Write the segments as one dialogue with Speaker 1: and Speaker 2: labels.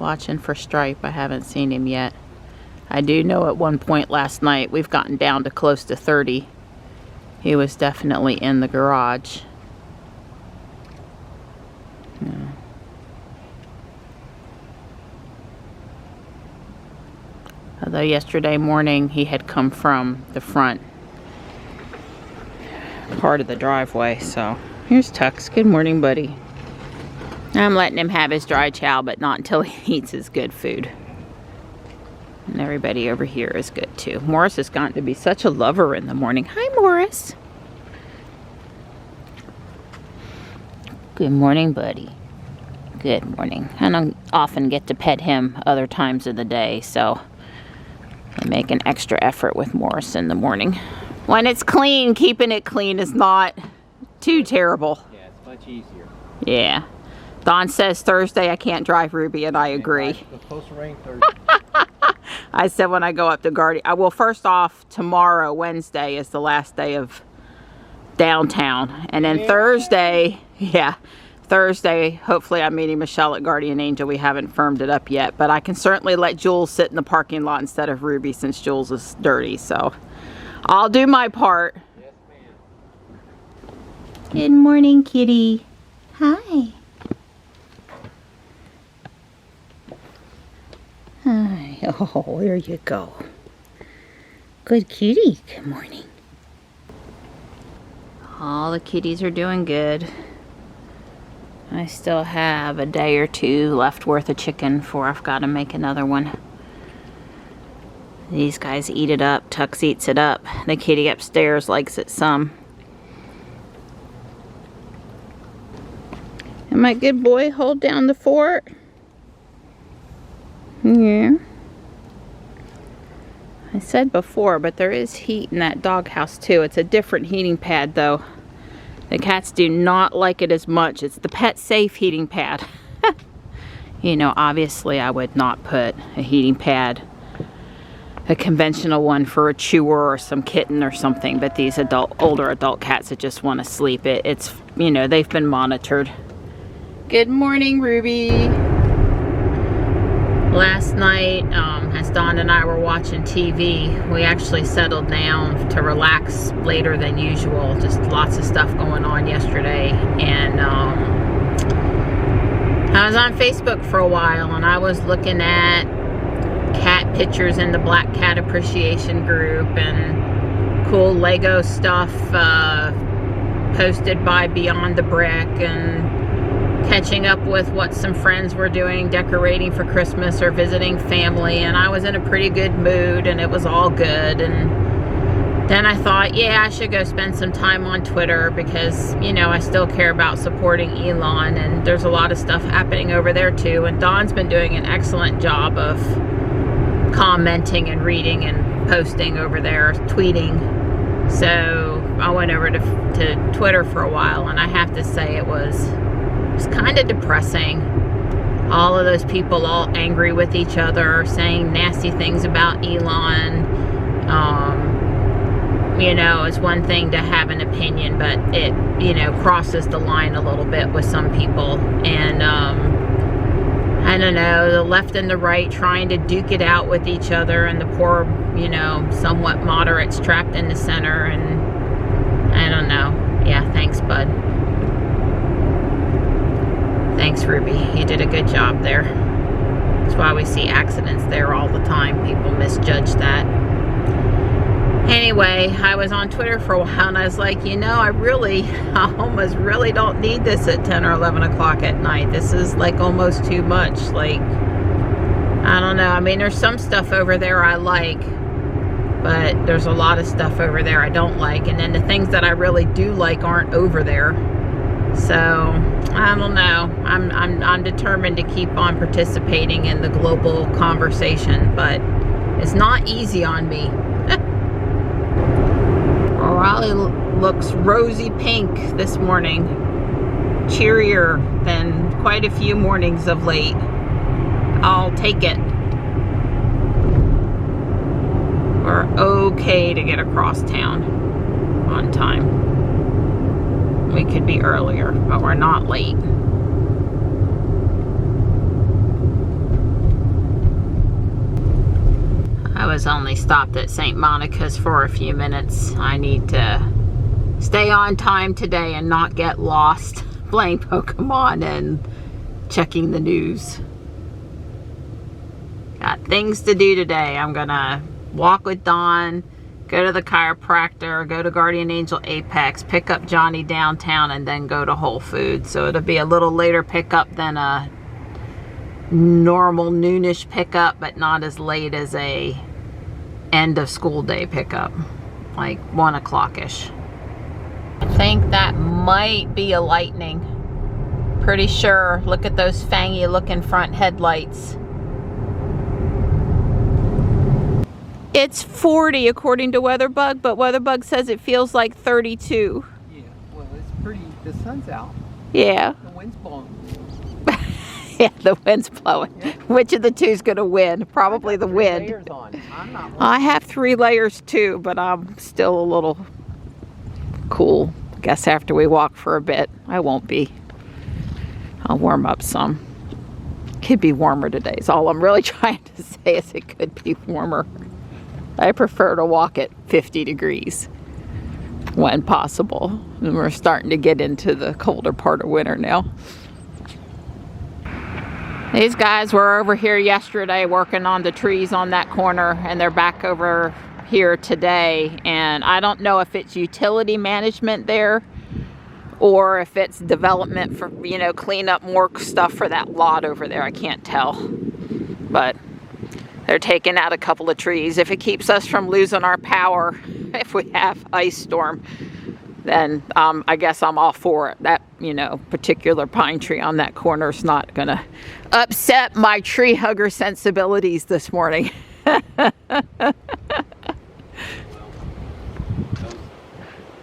Speaker 1: watching for Stripe. I haven't seen him yet. I do know at one point last night we've gotten down to close to 30. He was definitely in the garage. Yeah. Although yesterday morning he had come from the front part of the driveway. So here's Tux. Good morning, buddy. I'm letting him have his dry chow, but not until he eats his good food. And everybody over here is good too. Morris has gotten to be such a lover in the morning. Hi, Morris. Good morning, buddy. Good morning. I don't often get to pet him other times of the day, so I make an extra effort with Morris in the morning. When it's clean, keeping it clean is not too terrible.
Speaker 2: Yeah, it's much easier.
Speaker 1: Yeah. Don says Thursday I can't drive Ruby, and I agree.
Speaker 2: It's supposed to rain Thursday.
Speaker 1: I said when I go up to Guardian, well, first off, tomorrow, Wednesday, is the last day of downtown. And then Thursday, Thursday, hopefully I'm meeting Michelle at Guardian Angel. We haven't firmed it up yet, but I can certainly let Jules sit in the parking lot instead of Ruby since Jules is dirty. So I'll do my part.
Speaker 2: Yes, ma'am.
Speaker 1: Good morning, kitty. Hi. Hi. Oh, there you go. Good kitty. Good morning. All the kitties are doing good. I still have a day or two left worth of chicken before I've got to make another one. These guys eat it up. Tux eats it up. The kitty upstairs likes it some. And my good boy, hold down the fort. Yeah. I said before, but there is heat in that doghouse too. It's a different heating pad though. The cats do not like it as much. It's the pet safe heating pad. You know, obviously I would not put a heating pad, a conventional one for a chewer or some kitten or something, but these older adult cats that just want to sleep, it's, you know, they've been monitored. Good morning, Ruby. Last night, as Dawn and I were watching TV, we actually settled down to relax later than usual. Just lots of stuff going on yesterday. And I was on Facebook for a while, and I was looking at cat pictures in the Black Cat Appreciation group and cool Lego stuff posted by Beyond the Brick, and catching up with what some friends were doing, decorating for Christmas or visiting family, and I was in a pretty good mood and it was all good. And then I thought, yeah, I should go spend some time on Twitter because, you know, I still care about supporting Elon, and there's a lot of stuff happening over there too. And Dawn's been doing an excellent job of commenting and reading and posting over there, tweeting. So I went over to Twitter for a while, and I have to say it was kind of depressing. All of those people all angry with each other, saying nasty things about Elon. You know, it's one thing to have an opinion, but it, you know, crosses the line a little bit with some people. And I don't know, the left and the right trying to duke it out with each other, and the poor, you know, somewhat moderates trapped in the center. And I don't know. Yeah, thanks, bud. Thanks, Ruby. You did a good job there. That's why we see accidents there all the time. People misjudge that. Anyway, I was on Twitter for a while, and I was like, you know, I almost really don't need this at 10 or 11 o'clock at night. This is like almost too much. Like, I don't know. I mean, there's some stuff over there I like, but there's a lot of stuff over there I don't like. And then the things that I really do like aren't over there. So I don't know. I'm determined to keep on participating in the global conversation, but it's not easy on me. Raleigh looks rosy pink this morning, cheerier than quite a few mornings of late. I'll take it. We're okay to get across town on time. We could be earlier, but we're not late. I was only stopped at St. Monica's for a few minutes. I need to stay on time today and not get lost playing Pokemon and checking the news. Got things to do today. I'm gonna walk with Dawn, go to the chiropractor, go to Guardian Angel Apex, pick up Johnny downtown, and then go to Whole Foods. So it'll be a little later pickup than a normal noonish pickup, but not as late as a end of school day pickup, like 1 o'clock-ish. I think that might be a lightning. Pretty sure. Look at those fangy looking front headlights. It's 40 according to WeatherBug, but WeatherBug says it feels like 32.
Speaker 2: Yeah, well, it's pretty. The sun's out.
Speaker 1: Yeah.
Speaker 2: The wind's blowing.
Speaker 1: Yeah, the wind's blowing. Yeah. Which of the two's going to win? Probably the wind.
Speaker 2: Layers on. I'm not.
Speaker 1: I have 3 layers too, but I'm still a little cool. Guess after we walk for a bit, I won't be. I'll warm up some. Could be warmer today. So all I'm really trying to say is it could be warmer. I prefer to walk at 50 degrees when possible. And we're starting to get into the colder part of winter now. These guys were over here yesterday working on the trees on that corner, and they're back over here today. And I don't know if it's utility management there or if it's development for, you know, clean up more stuff for that lot over there. I can't tell. But they're taking out a couple of trees. If it keeps us from losing our power, if we have ice storm, then I guess I'm all for it. That, you know, particular pine tree on that corner is not gonna upset my tree hugger sensibilities this morning.
Speaker 2: Those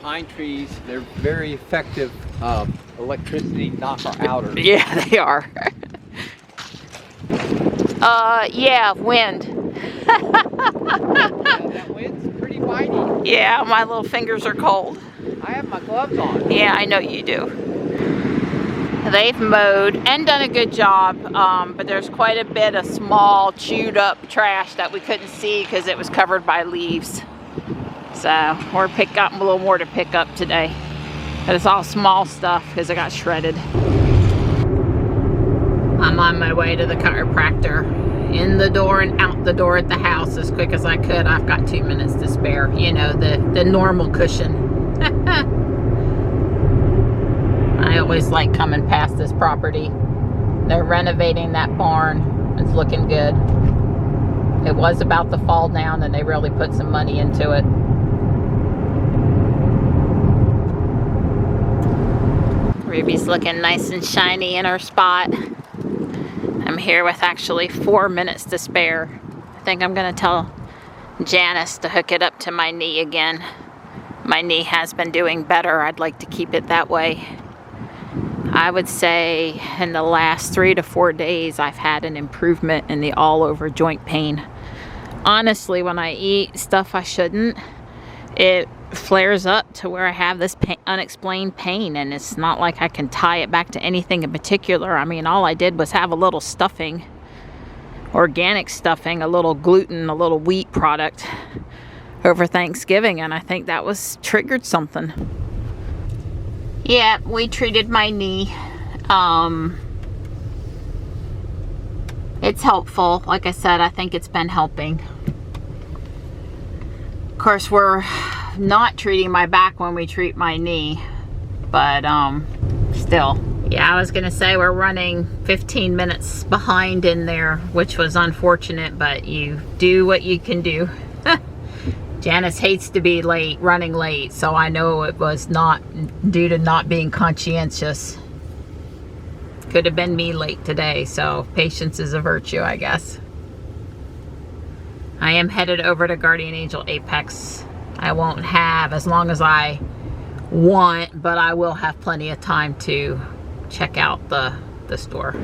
Speaker 2: pine trees, they're very effective electricity knocker-outers.
Speaker 1: Yeah, they are. Yeah, wind.
Speaker 2: Yeah, that wind's pretty bitey.
Speaker 1: Yeah, my little fingers are cold.
Speaker 2: I have my gloves on.
Speaker 1: Yeah, I know you do. They've mowed and done a good job, but there's quite a bit of small, chewed up trash that we couldn't see because it was covered by leaves. So we're got a little more to pick up today. But it's all small stuff because it got shredded. I'm on my way to the chiropractor. In the door and out the door at the house as quick as I could. I've got 2 minutes to spare. You know, the normal cushion. I always like coming past this property. They're renovating that barn. It's looking good. It was about to fall down and they really put some money into it. Ruby's looking nice and shiny in her spot. I'm here with actually 4 minutes to spare. I think I'm gonna tell Janice to hook it up to my knee again. My knee has been doing better. I'd like to keep it that way. I would say in the last 3 to 4 days, I've had an improvement in the all over joint pain. Honestly, when I eat stuff I shouldn't, it flares up to where I have this unexplained pain, and it's not like I can tie it back to anything in particular. I mean, all I did was have a little stuffing, organic stuffing, a little gluten, a little wheat product over Thanksgiving, and I think that was triggered something. Yeah, we treated my knee. It's helpful. Like I said, I think it's been helping. Of course, we're not treating my back when we treat my knee, but still. Yeah, I was gonna say we're running 15 minutes behind in there, which was unfortunate, but you do what you can do. Janice hates to be late, running late, so I know it was not due to not being conscientious. Could have been me late today, so patience is a virtue, I guess. I am headed over to Guardian Angel Apex. I won't have as long as I want, but I will have plenty of time to check out the store.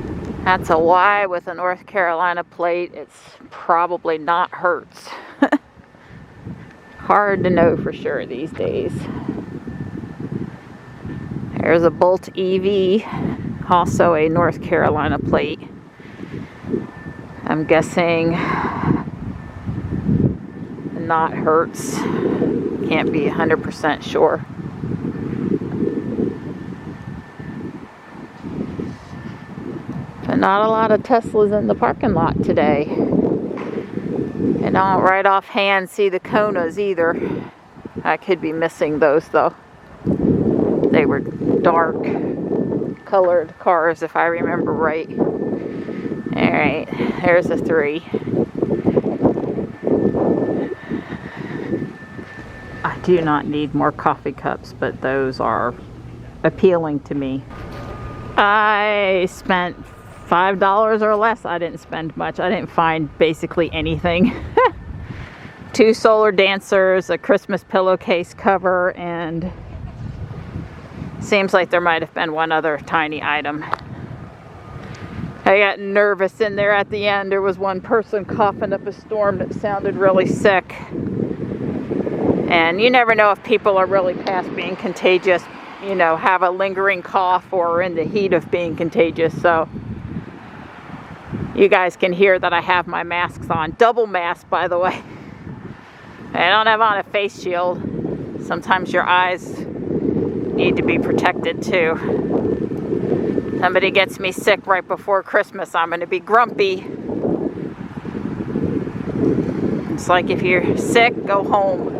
Speaker 1: That's a Y with a North Carolina plate. It's probably not Hertz. Hard to know for sure these days. There's a Bolt EV, also a North Carolina plate. I'm guessing knot hurts. Can't be 100% sure. But not a lot of Teslas in the parking lot today. And I don't right offhand see the Konas either. I could be missing those though. They were dark colored cars if I remember right. Alright, there's a 3. I do not need more coffee cups, but those are appealing to me. I spent $5 or less. I didn't spend much. I didn't find basically anything. 2 solar dancers, a Christmas pillowcase cover, and seems like there might have been one other tiny item. I got nervous in there at the end. There was one person coughing up a storm that sounded really sick. And you never know if people are really past being contagious, you know, have a lingering cough or in the heat of being contagious. So you guys can hear that I have my masks on. Double mask, by the way. I don't have on a face shield. Sometimes your eyes need to be protected too. Somebody gets me sick right before Christmas, I'm going to be grumpy. It's like if you're sick, go home.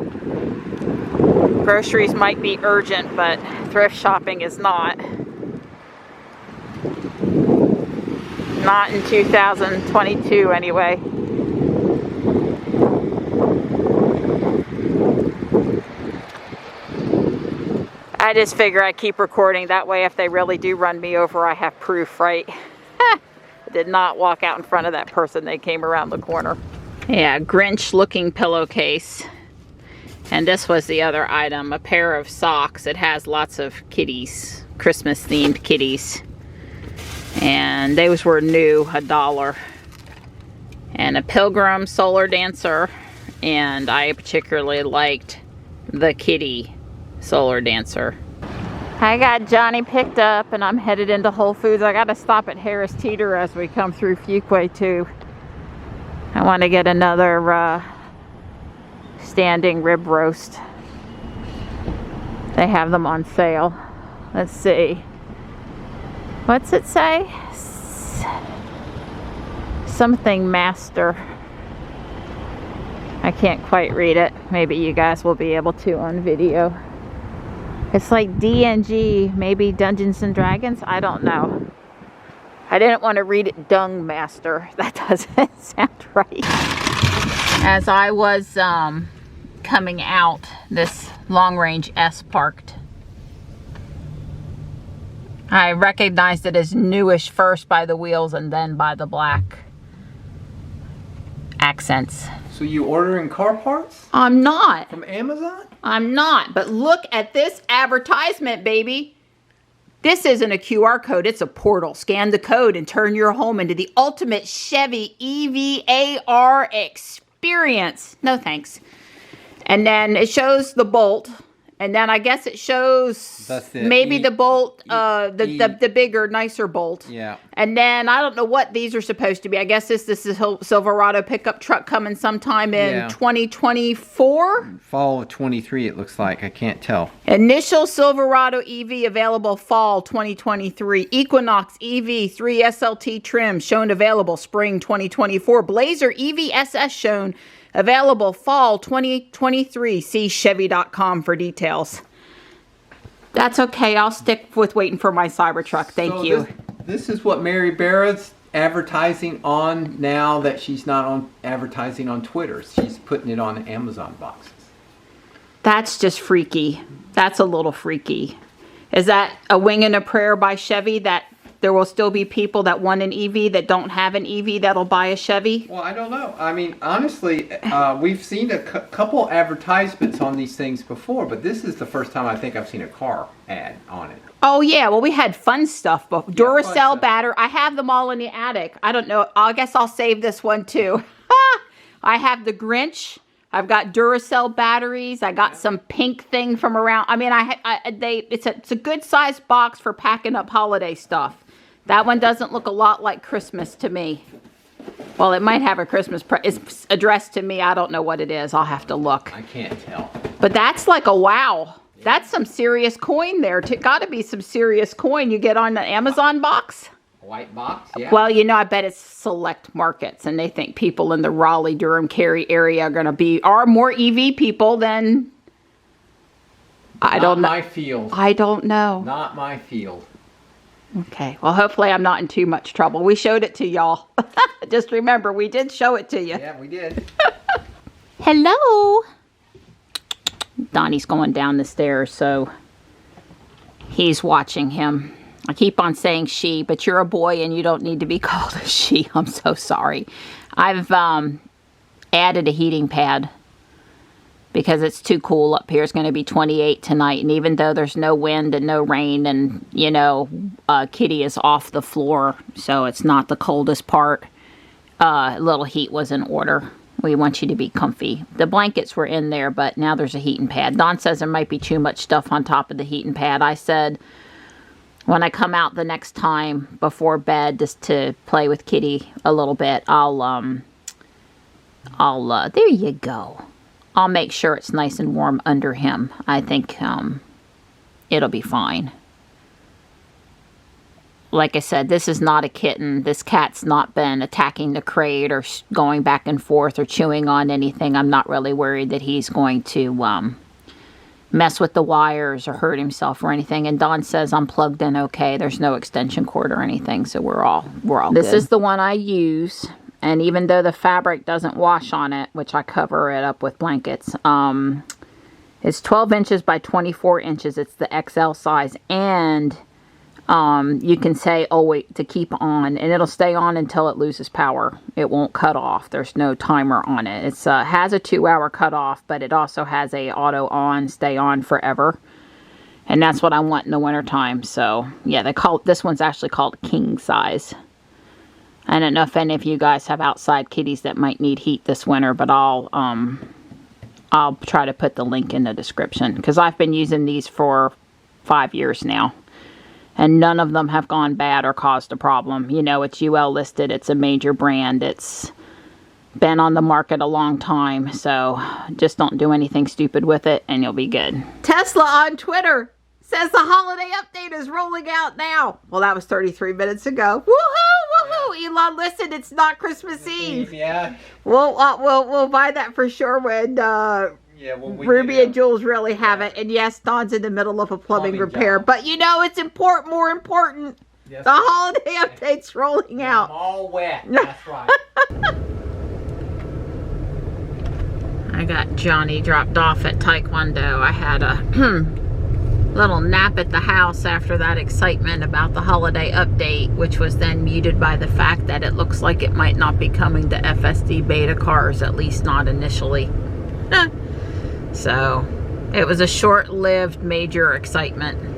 Speaker 1: Groceries might be urgent, but thrift shopping is not. Not in 2022 anyway. I just figure I keep recording. That way if they really do run me over, I have proof, right? I did not walk out in front of that person. They came around the corner. Yeah, Grinch looking pillowcase. And this was the other item, a pair of socks. It has lots of kitties, Christmas themed kitties. And those were new, $1. And a Pilgrim solar dancer. And I particularly liked the kitty solar dancer. I got Johnny picked up and I'm headed into Whole Foods. I gotta stop at Harris Teeter as we come through Fuquay too. I want to get another standing rib roast. They have them on sale. Let's see. What's it say? Something master. I can't quite read it. Maybe you guys will be able to on video. It's like DNG, maybe Dungeons and Dragons. I don't know. I didn't want to read it Dung Master. That doesn't sound right. As I was coming out, this Long Range S parked. I recognized it as newish first by the wheels and then by the black accents.
Speaker 2: So you ordering car parts?
Speaker 1: I'm not.
Speaker 2: From Amazon?
Speaker 1: I'm not. But look at this advertisement, baby. This isn't a QR code. It's a portal. Scan the code and turn your home into the ultimate Chevy EVAR experience. No thanks. And then it shows the Bolt. And then I guess it shows maybe the Bolt, the bigger, nicer Bolt.
Speaker 2: Yeah.
Speaker 1: And then I don't know what these are supposed to be. I guess this is a Silverado pickup truck coming sometime in 2024.
Speaker 2: Fall of 23 it looks like. I can't tell.
Speaker 1: Initial Silverado EV available fall 2023. Equinox EV 3 SLT trim shown available spring 2024. Blazer EV SS shown available fall 2023. See Chevy.com for details. That's okay. I'll stick with waiting for my Cybertruck. Thank you.
Speaker 2: This is what Mary Barra's advertising on now that she's not on advertising on Twitter. She's putting it on Amazon boxes.
Speaker 1: That's just freaky. That's a little freaky. Is that a wing and a prayer by Chevy that there will still be people that want an EV that don't have an EV that'll buy a Chevy?
Speaker 2: Well, I don't know. I mean, honestly, we've seen a couple advertisements on these things before, but this is the first time I think I've seen a car ad on it.
Speaker 1: Oh, yeah. Well, we had fun stuff. But Duracell battery. I have them all in the attic. I don't know. I guess I'll save this one, too. I have the Grinch. I've got Duracell batteries. I got some pink thing from around. I mean, it's a good sized box for packing up holiday stuff. That one doesn't look a lot like Christmas to me. Well, it might have a Christmas it's addressed to me. I don't know what it is. I'll have to look.
Speaker 2: I can't tell.
Speaker 1: But that's like a wow. Yeah. That's some serious coin there. Got to be some serious coin you get on the Amazon box.
Speaker 2: White box, yeah.
Speaker 1: Well, you know, I bet it's select markets, and they think people in the Raleigh, Durham, Cary area are more EV people than... I don't know.
Speaker 2: Not my field.
Speaker 1: I don't know.
Speaker 2: Not my field.
Speaker 1: Okay. Well, hopefully I'm not in too much trouble. We showed it to y'all. Just remember, we did show it to you.
Speaker 2: Yeah, we did.
Speaker 1: Hello. Donnie's going down the stairs, so he's watching him. I keep on saying she, but you're a boy and you don't need to be called a she. I'm so sorry. I've added a heating pad because it's too cool up here. It's going to be 28 tonight, and even though there's no wind and no rain, and you know, Kitty is off the floor, so it's not the coldest part. A little heat was in order. We want you to be comfy. The blankets were in there, but now there's a heating pad. Don says there might be too much stuff on top of the heating pad. I said when I come out the next time before bed just to play with Kitty a little bit, I'll there you go. I'll make sure it's nice and warm under him. I think it'll be fine. Like I said, this is not a kitten. This cat's not been attacking the crate or going back and forth or chewing on anything. I'm not really worried that he's going to mess with the wires or hurt himself or anything. And Don says I'm plugged in okay. There's no extension cord or anything, so we're all good. This is the one I use. And even though the fabric doesn't wash on it, which I cover it up with blankets, it's 12 inches by 24 inches. It's the XL size. And you can say, oh, wait, to keep on. And it'll stay on until it loses power. It won't cut off. There's no timer on it. It has a 2-hour cutoff, but it also has a auto on, stay on forever. And that's what I want in the wintertime. So, yeah, this one's actually called king size. I don't know if any of you guys have outside kitties that might need heat this winter, but I'll try to put the link in the description because I've been using these for 5 years now, and none of them have gone bad or caused a problem. You know, it's UL listed. It's a major brand. It's been on the market a long time, so just don't do anything stupid with it, and you'll be good. Tesla on Twitter says the holiday update is rolling out now. Well, that was 33 minutes ago. Woohoo! Woohoo! Elon, listen, it's not Christmas Eve.
Speaker 2: Yeah.
Speaker 1: We'll buy that for sure when Ruby and Jules really have it. And yes, Don's in the middle of a plumbing repair. Job. But you know, it's more important. Yes, the holiday update's rolling out.
Speaker 2: I'm all wet. That's right.
Speaker 1: I got Johnny dropped off at Taekwondo. I had a little nap at the house after that excitement about the holiday update, which was then muted by the fact that it looks like it might not be coming to FSD beta cars, at least not initially. So it was a short-lived major excitement.